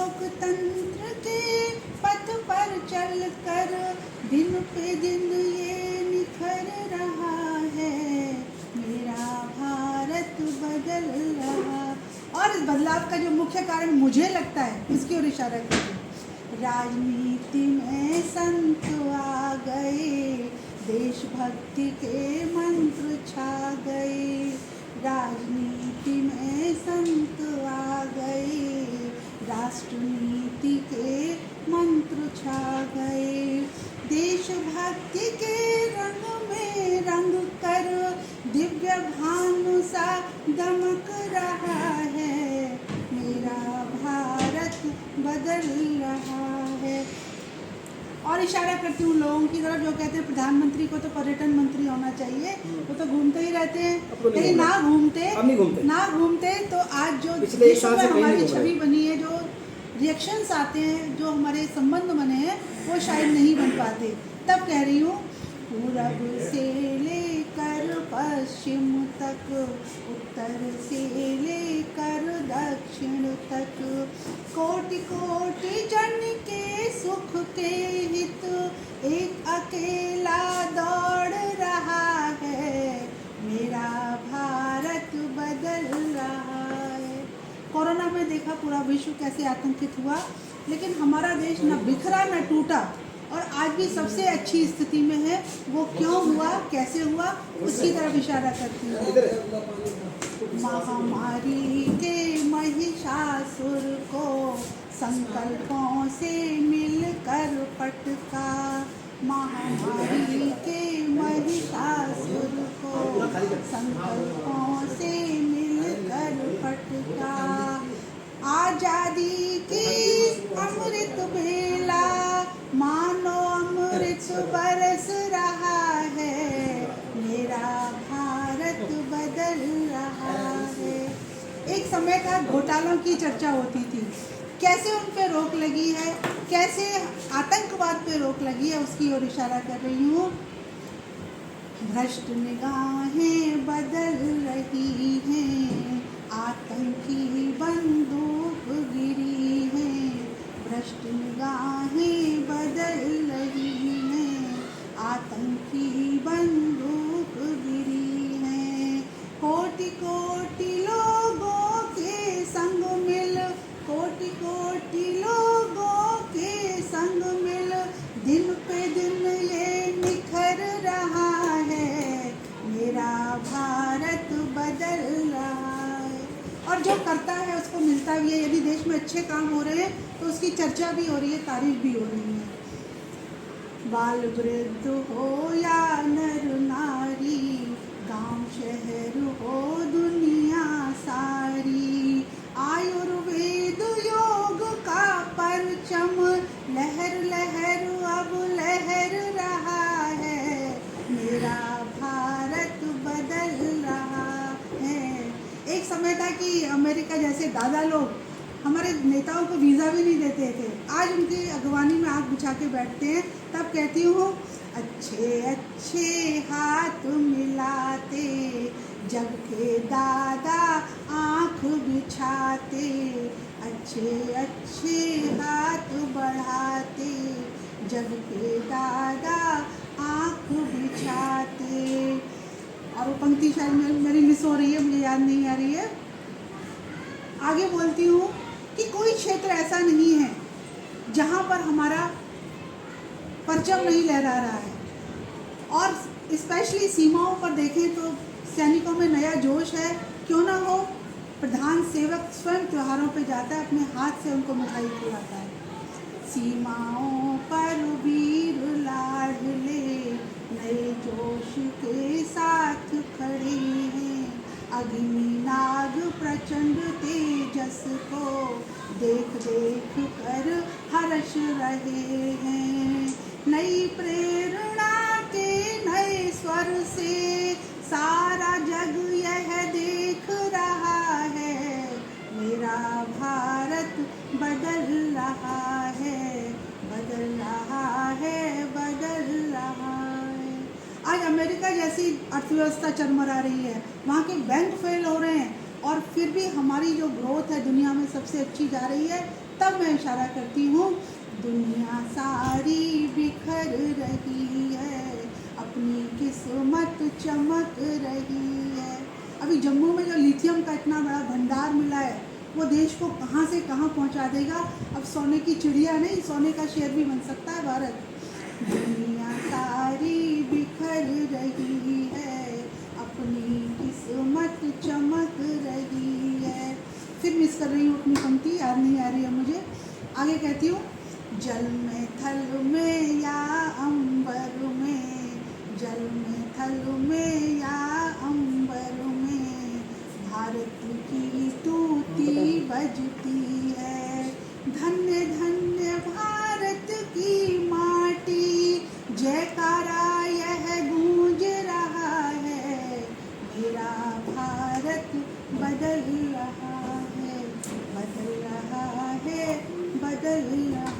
लोकतंत्र के पथ पर चलकर दिन पे दिन ये निखर रहा है, मेरा भारत बदल रहा। और इस बदलाव का जो मुख्य कारण मुझे लगता है, इसकी ओर इशारा करिए। राजनीति में संत आ गए, देशभक्ति के मंत्र छा गए। राजनीति में संत आ गए, राष्ट्र नीति के मंत्र छा गए। देशभक्ति के रंग में रंग कर दिव्य भानु सा दमक रहा है, मेरा भारत बदल रहा है। और इशारा करती हूँ लोगों की तरफ जो कहते हैं प्रधानमंत्री को तो पर्यटन मंत्री होना चाहिए, वो तो घूमते ही रहते हैं। कहीं ना घूमते तो आज जो विश्व में हमारी छवि बनी है, जो रिएक्शंस आते हैं, जो हमारे संबंध बने हैं, वो शायद नहीं बन पाते। तब कह रही हूँ, पूरब से लेकर पश्चिम तक, उत्तर से लेकर दक्षिण तक, कोटि कोटि जन के सुख के हित एक अकेला दौड़ रहा है, मेरा भारत बदल रहा है। कोरोना में देखा पूरा विश्व कैसे आतंकित हुआ, लेकिन हमारा देश न बिखरा न टूटा और आज भी सबसे अच्छी स्थिति में है। वो क्यों हुआ, कैसे हुआ, उसकी तरफ इशारा करती हूँ। महामारी के महिषासुर को संकल्पों से मिलकर फटका, महामारी के महिषासुर को संकल्पों से मिलकर फटका। आजादी की अमृत बेला मानो अमृत बरस रहा है, मेरा भारत बदल रहा है। एक समय का घोटालों की चर्चा होती थी, कैसे उन पे रोक लगी है, कैसे आतंकवाद पे रोक लगी है, उसकी ओर इशारा कर रही हूँ। भ्रष्ट निगाहें बदल रही हैं, आतंकी बंदूक गिरी है। भ्रष्ट निगाहें बदल रही हैं, आतंकी बंदूक गिरी है। कोटि कोटि लोगों के संग मिल, कोटि कोटि लोगों के संग मिल, दिन पे दिन ये निखर रहा है, मेरा भारत बदल रहा है। और जो करता है उसको मिलता भी है। यदि देश में अच्छे काम हो रहे हैं तो उसकी चर्चा भी हो रही है, तारीफ भी हो रही है। बाल वृद्ध हो या नर नारी, गांव शहर हो दुनिया सारी, आयुर्वेद योग का परचम लहर लहर अब लहर रहा है, मेरा भारत बदल रहा है। एक समय था कि अमेरिका जैसे दादा लोग हमारे नेताओं को वीज़ा भी नहीं देते थे, आज उनकी अगवानी में आँख बिछा के बैठते हैं। तब कहती हूँ, अच्छे अच्छे हाथ मिलाते, जग के दादा आँख बिछाते, अच्छे अच्छे हाथ बढ़ाते, जग के दादा आँख बिछाते। और वो पंक्ति शायद मेरी मिस हो रही है, मुझे याद नहीं आ रही है। आगे बोलती हूँ कि कोई क्षेत्र ऐसा नहीं है जहाँ पर हमारा परचम नहीं लहरा रहा है। और स्पेशली सीमाओं पर देखें तो सैनिकों में नया जोश है। क्यों ना हो, प्रधान सेवक स्वयं त्योहारों पे जाता है, अपने हाथ से उनको मिठाई खिलाता है। सीमाओं पर वीर लाडले नए जोश के साथ खड़े हैं, अग्नि नाग प्रचंड तेजस को देख देख कर हर्ष रहे हैं। नई प्रेरणा के नए स्वर से सारा जग यह देख रहा है, मेरा भारत बदल रहा है, बदल रहा है, बदल रहा है। आज अमेरिका जैसी अर्थव्यवस्था चरमरा रही है, वहाँ के बैंक फेल हो रहे हैं, और फिर भी हमारी जो ग्रोथ है दुनिया में सबसे अच्छी जा रही है, तब मैं इशारा करती हूँ दुनिया सारी बिखर रही है, अपनी किस्मत चमक रही है। अभी जम्मू में जो लिथियम का इतना बड़ा भंडार मिला है, वो देश को कहाँ से कहाँ पहुँचा देगा। अब सोने की चिड़िया नहीं, सोने का शेर भी बन सकता है भारत। दुनिया सारी बिखर रही है, अपनी किस्मत चमक रही है। फिर मिस कर रही हूँ अपनी पंक्ति, याद नहीं आ रही है मुझे। आगे कहती हूँ, जल में थल में या अंबर में, जल में थल में या अंबर में, भारत की तूती बजती है। धन्य धन्य भारत की माटी, जयकारा यह गूंज रहा है। मेरा भारत बदल रहा है, बदल रहा है, बदल रहा